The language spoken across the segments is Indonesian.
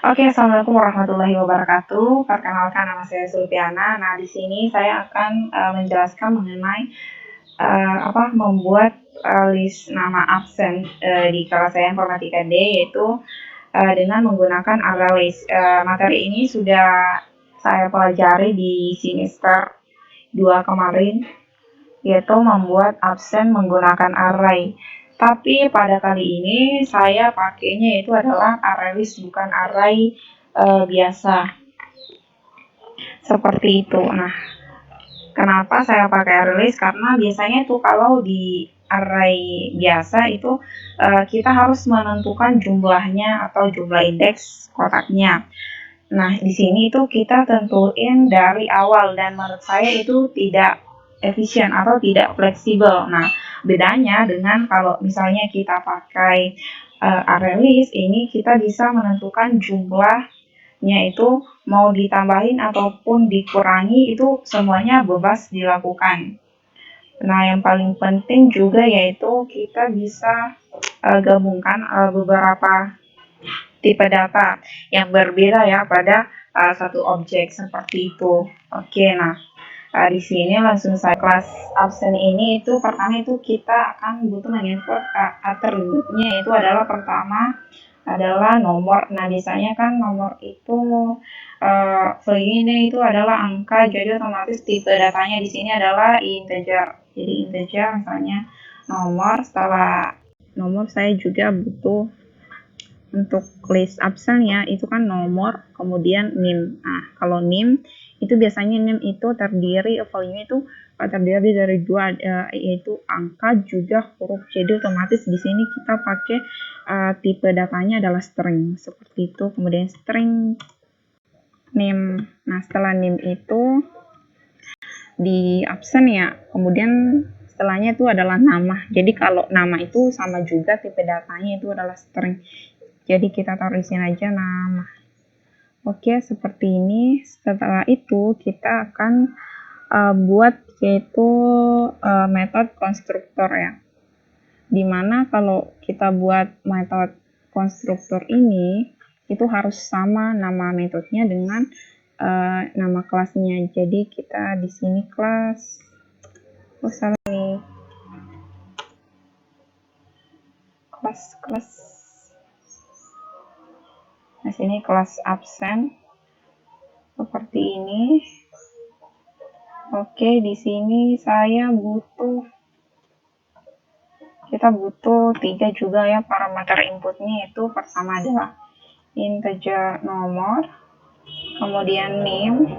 Oke, assalamualaikum warahmatullahi wabarakatuh. Perkenalkan, nama saya Sulpiana. Nah, di sini saya akan menjelaskan mengenai membuat list nama absen di kelas saya Informatika D, yaitu dengan menggunakan array list. Materi ini sudah saya pelajari di semester 2 kemarin, yaitu membuat absen menggunakan array. Tapi pada kali ini saya pakainya itu adalah array list, bukan array biasa seperti itu. Nah, kenapa saya pakai array list? Karena biasanya itu kalau di array biasa itu kita harus menentukan jumlahnya atau jumlah indeks kotaknya. Nah, di sini itu kita tentuin dari awal dan menurut saya itu tidak efisien atau tidak fleksibel. Nah, bedanya dengan kalau misalnya kita pakai array list, ini kita bisa menentukan jumlahnya itu mau ditambahin ataupun dikurangi, itu semuanya bebas dilakukan. Nah, yang paling penting juga yaitu kita bisa gabungkan beberapa tipe data yang berbeda ya pada satu objek seperti itu. Oke, nah di sini langsung saya kelas absen ini itu pertama itu kita akan butuh menginput atributnya, itu adalah pertama adalah nomor. Nah, biasanya kan nomor itu value-nya itu adalah angka, jadi otomatis tipe datanya di sini adalah integer. Jadi integer misalnya nomor. Setelah nomor saya juga butuh untuk list absennya itu kan nomor, kemudian NIM. Nah, kalau NIM itu biasanya NIM itu terdiri, value itu terdiri dari dua, yaitu angka juga huruf. Jadi otomatis di sini kita pakai tipe datanya adalah string seperti itu. Kemudian string NIM. Nah, setelah NIM itu di absen ya, kemudian setelahnya itu adalah nama. Jadi kalau nama itu sama juga tipe datanya itu adalah string. Jadi kita taruh di sini aja nama. Oke, seperti ini. Setelah itu kita akan buat yaitu metode konstruktor ya. Dimana kalau kita buat metode konstruktor ini itu harus sama nama metodenya dengan nama kelasnya. Jadi kita di sini kelas, salah nih, kelas. Nah, sini kelas absen seperti ini. Oke, di sini kita butuh 3 juga ya parameter inputnya, itu pertama adalah integer nomor, kemudian name,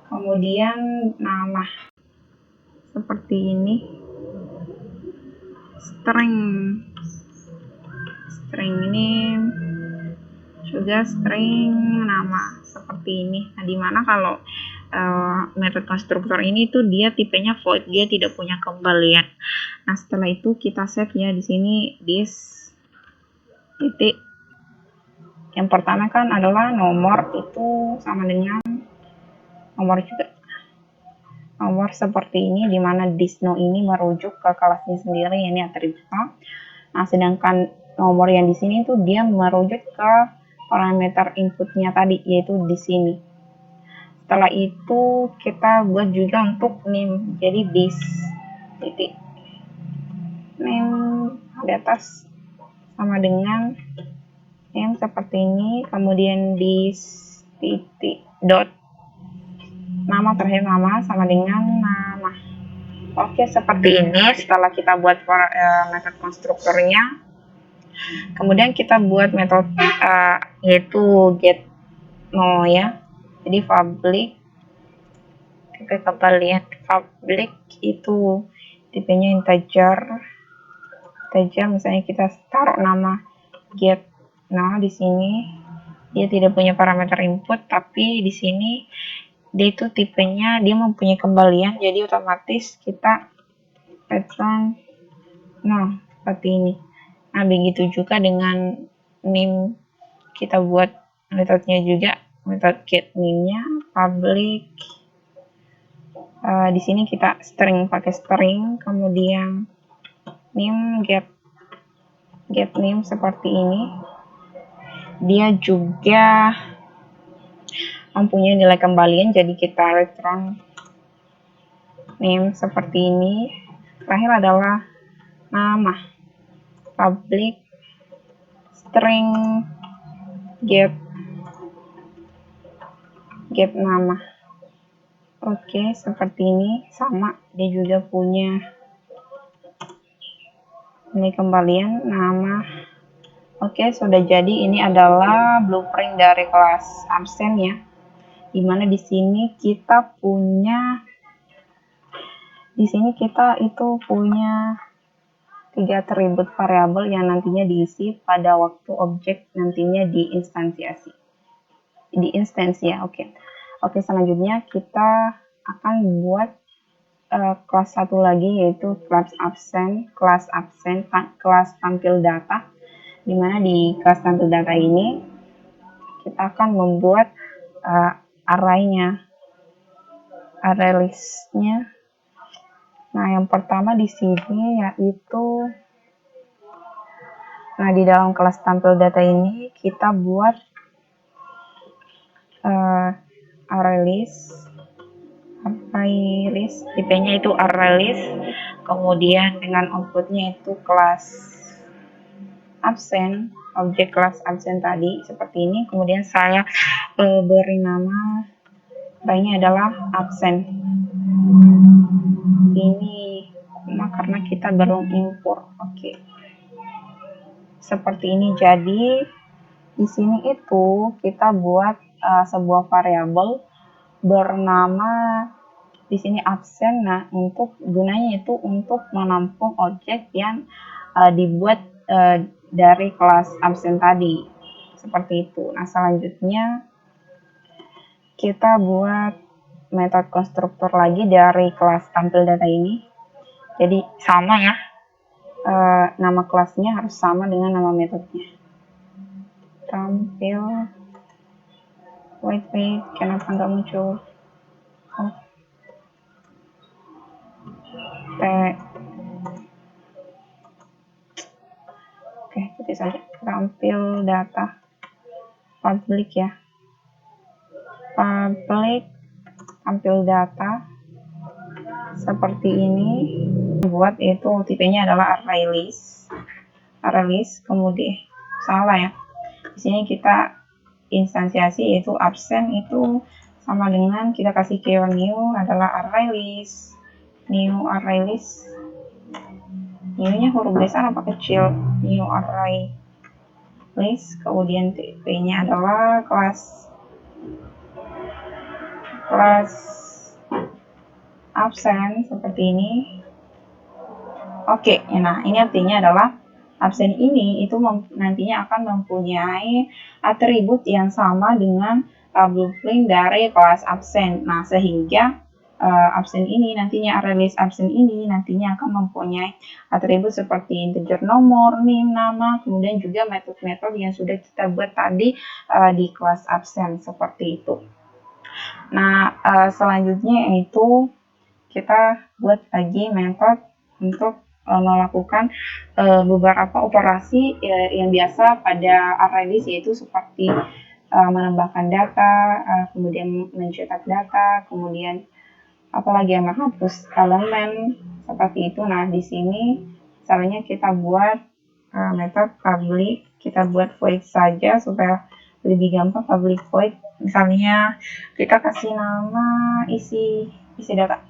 kemudian nama seperti ini. String name juga string nama seperti ini. Nah, dimana kalau metode konstruktor ini tuh dia tipenya void, dia tidak punya kembalian. Nah, setelah itu kita save ya di sini this titik. Yang pertama kan adalah nomor, itu sama dengan nomor juga. Nomor seperti ini, dimana disno ini merujuk ke kelasnya sendiri, ini atribut. Nah, sedangkan nomor yang di sini tuh dia merujuk ke parameter inputnya tadi, yaitu di sini. Setelah itu kita buat juga untuk name, jadi this titik name di atas sama dengan name seperti ini, kemudian this titik dot nama, terakhir nama sama dengan nama. Oke, seperti ini. Setelah kita buat metode konstruktornya, kemudian kita buat metode yaitu get no ya. Jadi public, tipe kembalian public itu tipenya integer. Misalnya kita taruh nama get. Nah, di sini dia tidak punya parameter input, tapi di sini dia itu tipenya dia mempunyai kembalian, jadi otomatis kita return nah seperti ini. Nah, begitu juga dengan name, kita buat metodenya juga, metode get name-nya public. Di sini kita string, pakai string, kemudian name get name seperti ini. dia juga mempunyai nilai kembalian, jadi kita return name seperti ini. Terakhir adalah nama, public string get nama. Oke, seperti ini, sama, dia juga punya nilai kembalian nama. Oke, sudah jadi. Ini adalah blueprint dari kelas absen ya, dimana di sini kita punya itu punya 3 atribut variabel yang nantinya diisi pada waktu objek nantinya diinstansi ya. Oke, selanjutnya kita akan buat kelas satu lagi, yaitu kelas tampil data, dimana di kelas tampil data ini kita akan membuat array list-nya. Nah, yang pertama di sini yaitu, di dalam kelas tampil data ini kita buat array list, tipenya itu array list, kemudian dengan outputnya itu kelas absen, objek kelas absen tadi seperti ini. Kemudian saya beri nama arraynya adalah absen. Ini karena kita belum import. Oke. Seperti ini. Jadi di sini itu kita buat sebuah variabel bernama di sini absen. Nah, gunanya itu untuk menampung objek yang dibuat dari kelas absen tadi. Seperti itu. Nah, selanjutnya kita buat metode konstruktor lagi dari kelas tampil data ini. Jadi sama ya, nama kelasnya harus sama dengan nama metodenya. Tampil, wait, kenapa nggak muncul? Oke, ketik saja. Tampil data public ya. Public tampil data seperti ini. Buat itu tipenya adalah array list. Kemudian salah ya. Di sini kita instansiasi yaitu absen itu sama dengan kita kasih keyword new adalah array list. New array list. New-nya huruf besar apa kecil? New array list. Kemudian tipe-nya adalah kelas absen seperti ini. Oke, nah ini artinya adalah absen ini itu nantinya akan mempunyai atribut yang sama dengan blueprint dari kelas absen. Nah, sehingga absen ini nantinya array list absen ini nantinya akan mempunyai atribut seperti integer nomor, name, nama, kemudian juga metode-metode yang sudah kita buat tadi di kelas absen seperti itu. Nah, selanjutnya yaitu kita buat lagi metode untuk melakukan beberapa operasi yang biasa pada array list, yaitu seperti menambahkan data, kemudian mencetak data, kemudian apalagi yang menghapus elemen seperti itu. Nah, di sini caranya kita buat metode public, kita buat void saja supaya lebih gampang. Public void, misalnya kita kasih nama isi data,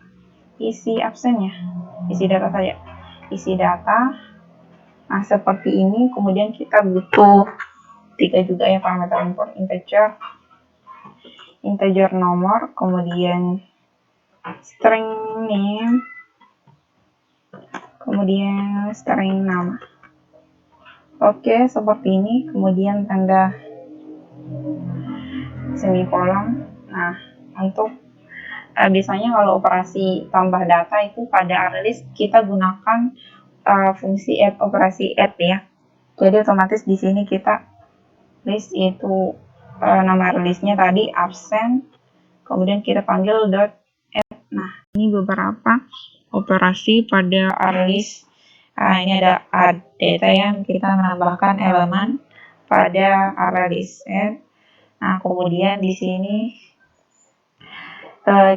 isi absennya, isi data saja, isi data. Nah, seperti ini. Kemudian kita butuh 3 juga ya parameter import, integer nomor, kemudian string name, kemudian string nama. Oke, seperti ini. Kemudian tanda semikolon. Nah, untuk biasanya kalau operasi tambah data itu pada array list kita gunakan fungsi add, operasi add ya. Jadi otomatis di sini kita list itu nama listnya tadi absen, kemudian kita panggil dot add. Nah, ini beberapa operasi pada array list. Ini ada add data yang kita menambahkan elemen, pada array list add. Nah, kemudian di sini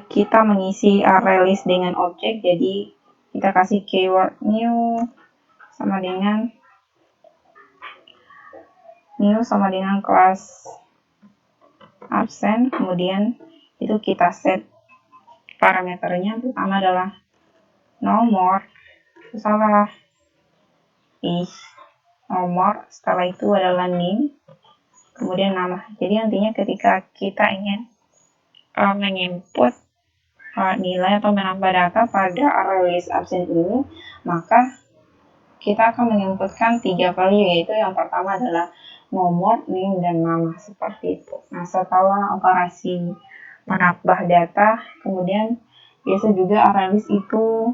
kita mengisi array list dengan objek, jadi kita kasih keyword new sama dengan kelas absen, kemudian itu kita set parameternya. Pertama adalah nomor, salah nomor, setelah itu adalah name, kemudian nama. Jadi nantinya ketika kita ingin menginput nilai atau menambah data pada array list absen ini, maka kita akan menginputkan 3 value, yaitu yang pertama adalah nomor, name, dan nama, seperti itu. Nah, setelah operasi menambah data, kemudian biasa juga array list itu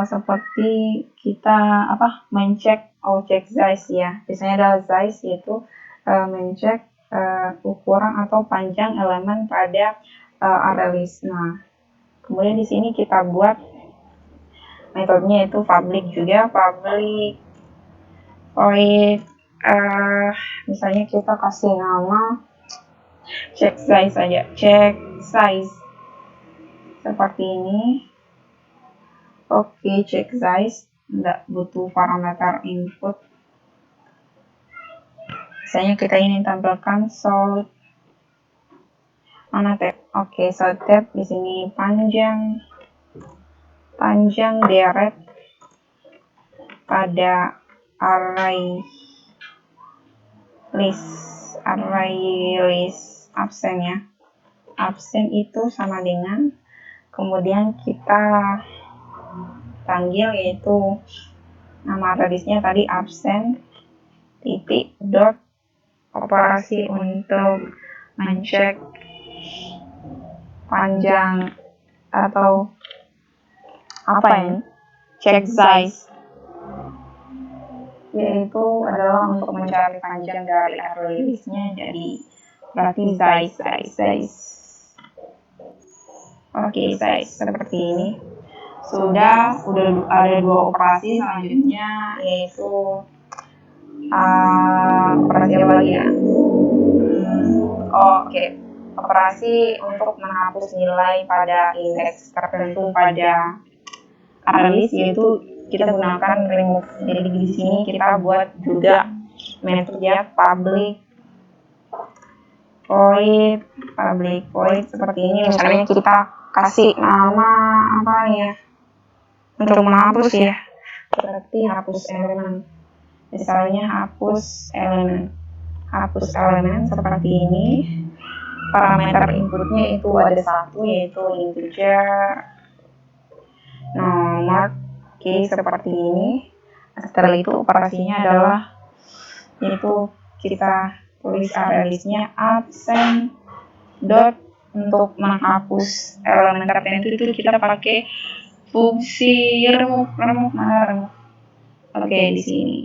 seperti kita mencek objek size ya. Biasanya adalah size, yaitu mencek ukuran atau panjang elemen pada array list. Nah, kemudian di sini kita buat metodenya itu public juga, public void. Misalnya kita kasih nama check size saja, check size seperti ini. Oke, check size, nggak butuh parameter input. Misalnya kita ingin tampilkan sort mana tab. Oke, sort tab di sini panjang deret pada array list absen ya. Absen itu sama dengan, kemudian kita panggil, yaitu nama array listnya tadi absen titik dot operasi untuk mencek panjang atau check size, yaitu adalah untuk mencari panjang dari array listnya, jadi berarti size. Oke, size seperti ini. Udah ada 2 operasi. Selanjutnya yaitu operasi apa lagi ya? Operasi untuk menghapus nilai pada indeks tertentu pada array list, yaitu kita gunakan remove. Jadi di sini kita buat juga metode ya, public void seperti ini. Misalnya kita kasih nama untuk menghapus ya, seperti hapus elemen. Misalnya hapus elemen seperti ini. Parameter inputnya itu ada 1, yaitu integer, nomor, seperti ini. Setelah itu operasinya adalah, yaitu kita tulis array listnya absen dot untuk menghapus elemen tertentu, itu kita pakai fungsi remove. Oke, di sini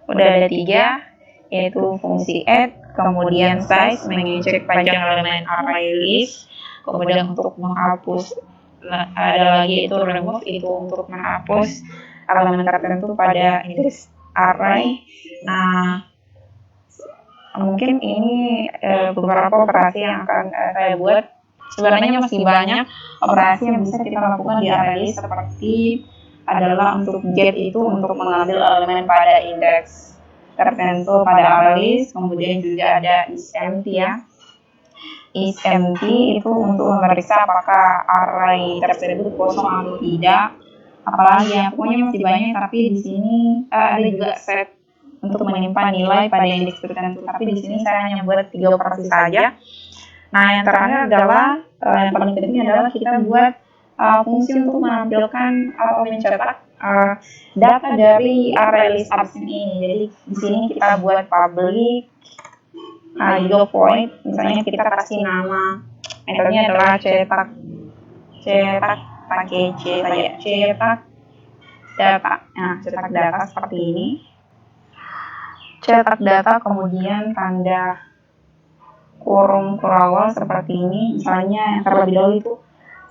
udah ada 3, yaitu fungsi add, kemudian size mengecek panjang elemen array list, kemudian untuk menghapus ada lagi itu remove, itu untuk menghapus elemen tertentu pada indeks array. Nah, mungkin ini beberapa operasi yang akan saya buat. Sebenarnya masih banyak operasi yang bisa kita lakukan di array list, seperti adalah untuk get, itu untuk mengambil elemen pada indeks tertentu pada array list. Kemudian juga ada isEmpty ya. isEmpty itu untuk memeriksa apakah array tersebut kosong atau tidak. Apalagi ya, pokoknya masih banyak, tapi di sini ada juga set untuk menyimpan nilai pada indeks tertentu. Tapi di sini saya hanya buat 3 operasi saja. Nah, yang terakhir adalah yang paling penting adalah kita buat fungsi untuk menampilkan atau mencetak data dari array list absen ini. Jadi di sini kita buat public juga void. Misalnya kita kasih nama, metodenya adalah cetak pakai C saja, cetak data. Nah, cetak data seperti ini. Cetak data, kemudian tanda kurung kurawal seperti ini. Misalnya yang terlebih dahulu itu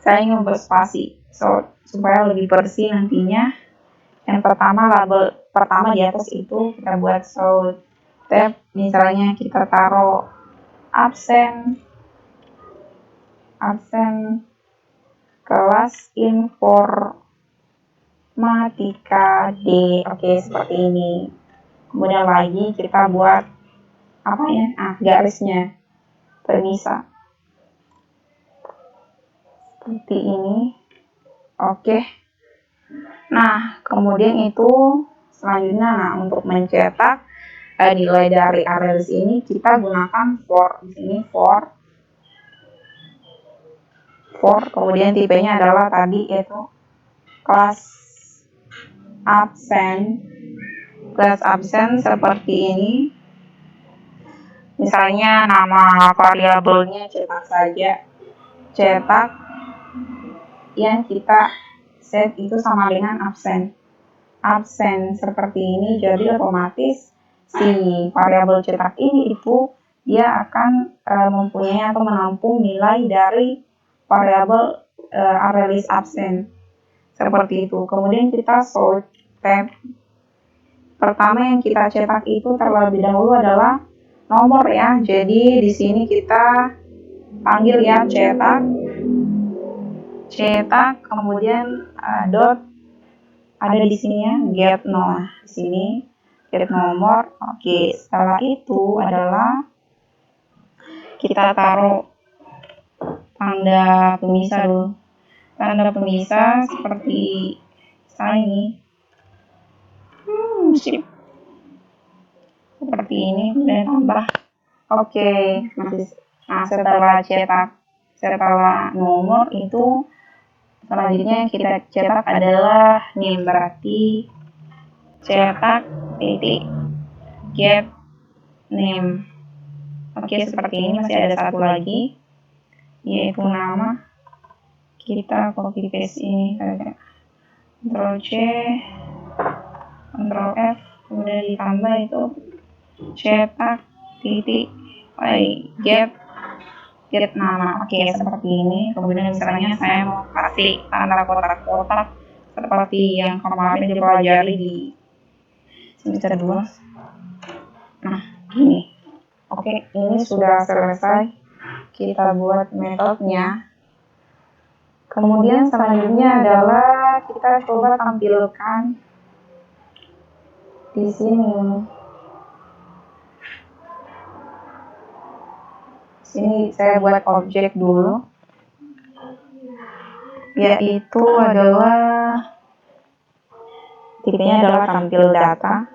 saya ingin membuat spasi supaya lebih bersih nantinya. Yang pertama label pertama di atas itu kita buat show tab, misalnya kita taruh absen kelas informatika D. Oke, seperti ini. Kemudian lagi kita buat apa ya? Garisnya pemisah seperti ini. Oke. Nah, kemudian itu selanjutnya, untuk mencetak nilai dari array list ini kita gunakan for. Di sini for, kemudian tipenya adalah tadi yaitu kelas absen seperti ini. Misalnya nama variabelnya cetak saja, cetak yang kita set itu sama dengan absen seperti ini. Jadi otomatis si variabel cetak ini itu dia akan mempunyai atau menampung nilai dari variabel array list absen seperti itu. Kemudian kita sort tab. Pertama yang kita cetak itu terlebih dahulu adalah nomor ya. Jadi di sini kita panggil ya cetak, kemudian dot ada di sini ya, get nomor. Di sini get nomor. Oke, setelah itu adalah kita taruh tanda pemisah dulu. Tanda pemisah seperti ini. Seperti ini dan tambah. Oke, nah setelah nomor itu selanjutnya kita cetak adalah name, berarti cetak titik get name. Oke, seperti ini. Masih ada satu lagi yaitu nama. Kita copy paste ini saja, Ctrl C, Ctrl F, kemudian ditambah itu cetak titik get nama. Oke, seperti ini. Kemudian misalnya saya mau kasih tanda kotak-kotak seperti yang kemarin dipelajari di semester 2. Nah, ini. Oke, ini sudah selesai. Kita buat metodenya. Kemudian selanjutnya adalah kita coba tampilkan di sini. Sini saya buat objek dulu, yaitu adalah tipenya adalah tampil data,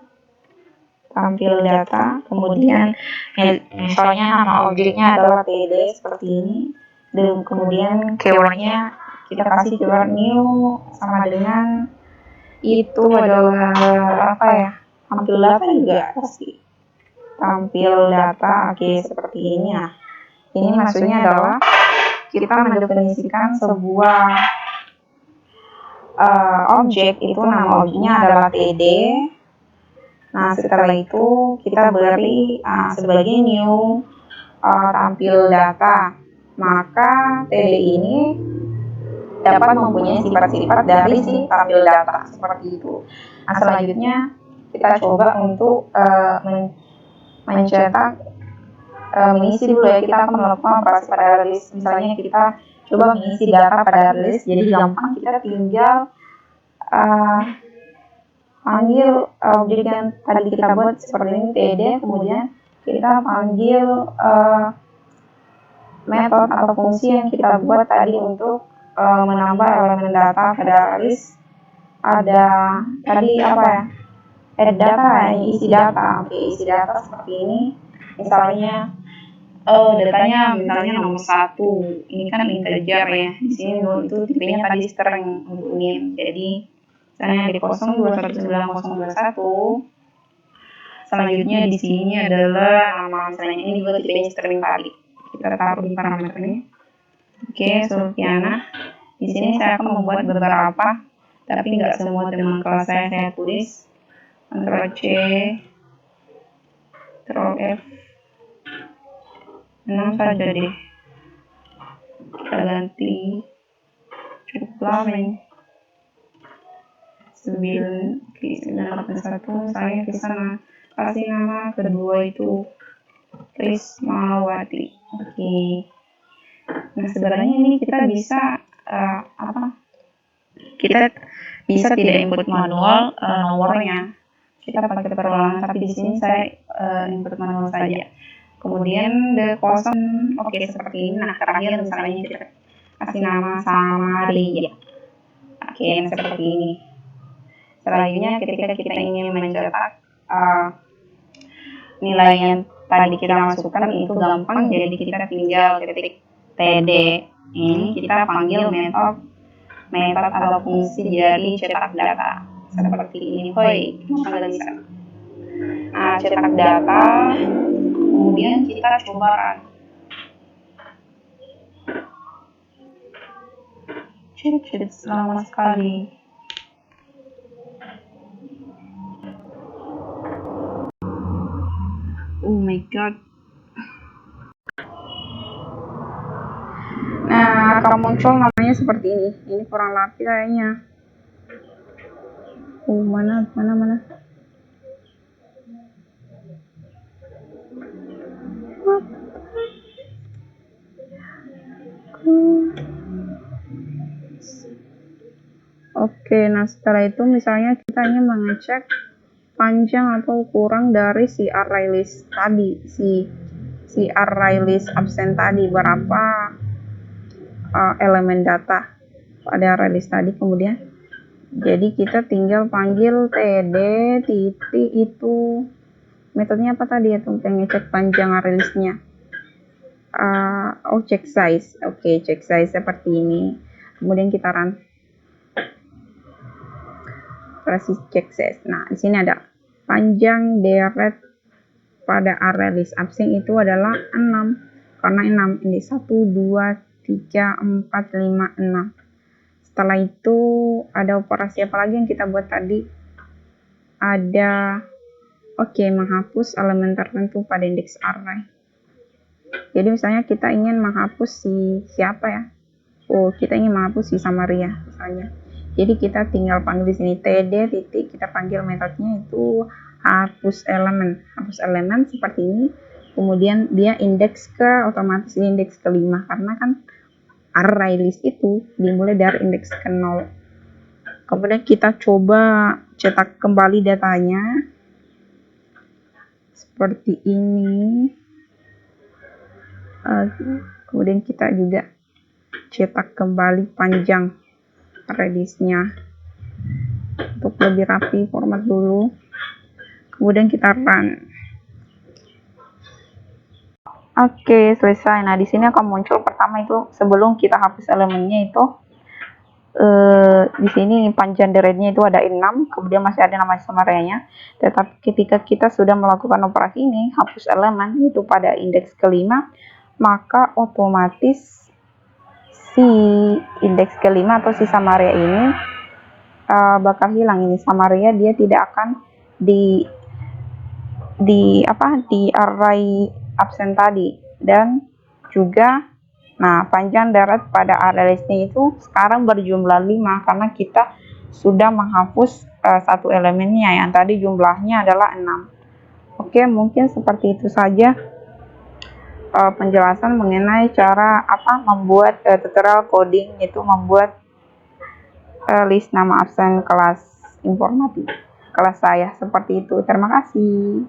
kemudian misalnya nama objeknya adalah TD seperti ini, dan kemudian keywordnya kita kasih keyword new sama dengan itu adalah apa ya, tampil data juga pasti tampil data. Oke, seperti ini. Nah, ini maksudnya adalah kita mendefinisikan sebuah objek, itu nama objeknya adalah TD. Nah, setelah itu kita beri sebagai new tampil data, maka TD ini dapat mempunyai sifat-sifat dari si tampil data seperti itu. Nah, selanjutnya kita coba untuk mencetak mengisi dulu ya. Kita akan melakukan operasi pada list. Misalnya kita coba mengisi data pada list, jadi gampang, kita tinggal panggil objek yang tadi kita buat seperti ini TD, kemudian kita panggil metode atau fungsi yang kita buat tadi untuk menambah elemen data pada list. Ada tadi apa ya, add data, isi data. Oke, isi data seperti ini. Misalnya datanya misalnya nomor 1, ini kan integer ya, di sini itu tipenya tadi string untuk name. Jadi misalnya di 02191021, selanjutnya di sini adalah nama, misalnya ini juga tipenya string tadi, kita taruh di parameternya. Oke, Sulfiana. Di sini saya akan membuat beberapa, tapi nggak semua teman kelas saya tulis. Ctrl C, Ctrl F, 6 saja deh, kita ganti cukup lama ini. 981 saya ke sana. Kasih nama kedua itu Krismawati. Oke. Nah, sebenarnya ini kita bisa kita bisa tidak input manual nomornya. Kita pakai perulangan, tapi di sini saya input manual saja. Kemudian the kosong, oke, seperti ini. Nah, terakhir misalnya kita kasih nama Samaria. Oke, nah seperti ini. Selanjutnya ketika kita ingin mencetak nilai yang tadi kita masukkan itu gampang, jadi kita tinggal ketik td. Ini kita panggil metode atau fungsi dari cetak data seperti ini. Hoi, maka bisa. Nah, cetak data, kemudian kita coba run. Cheat lama sekali. Oh my god. Nah, akan muncul namanya seperti ini. Ini kurang rapi kayaknya. Mana. Oke, nah setelah itu misalnya kita ingin mengecek panjang atau kurang dari si array list tadi, si array list absen tadi, berapa elemen data pada array list tadi. Kemudian jadi kita tinggal panggil td titik itu metodenya apa tadi ya, untuk ngecek panjang array listnya. Check size. Oke, check size seperti ini. Kemudian kita run. Check size. Nah, di sini ada panjang deret pada array list absen itu adalah 6. Karena 6 ini 1 2 3 4 5 6. Setelah itu ada operasi apa lagi yang kita buat tadi? Ada menghapus elemen tertentu pada indeks array. Jadi misalnya kita ingin menghapus siapa ya? Kita ingin menghapus si Samaria misalnya. Jadi kita tinggal panggil di sini td titik, kita panggil metodenya itu hapus elemen seperti ini. Kemudian dia indeks otomatis indeks ke-5 karena kan array list itu dimulai dari indeks ke-0. Kemudian kita coba cetak kembali datanya seperti ini. Kemudian kita juga cetak kembali panjang radiusnya untuk lebih rapi, format dulu, kemudian kita run. Oke, selesai. Nah, di sini akan muncul pertama itu sebelum kita hapus elemennya itu di sini panjang derenya itu ada 6, kemudian masih ada nama Samarianya. Tetapi ketika kita sudah melakukan operasi ini hapus elemen itu pada indeks ke-5, maka otomatis si indeks ke-5 atau si Samaria ini bakal hilang. Ini Samaria dia tidak akan di array absen tadi. Dan juga panjang deret pada array listnya itu sekarang berjumlah 5 karena kita sudah menghapus satu elemennya yang tadi jumlahnya adalah 6. Oke, mungkin seperti itu saja penjelasan mengenai cara membuat tutorial coding, itu membuat list nama absen kelas informatika kelas saya seperti itu. Terima kasih.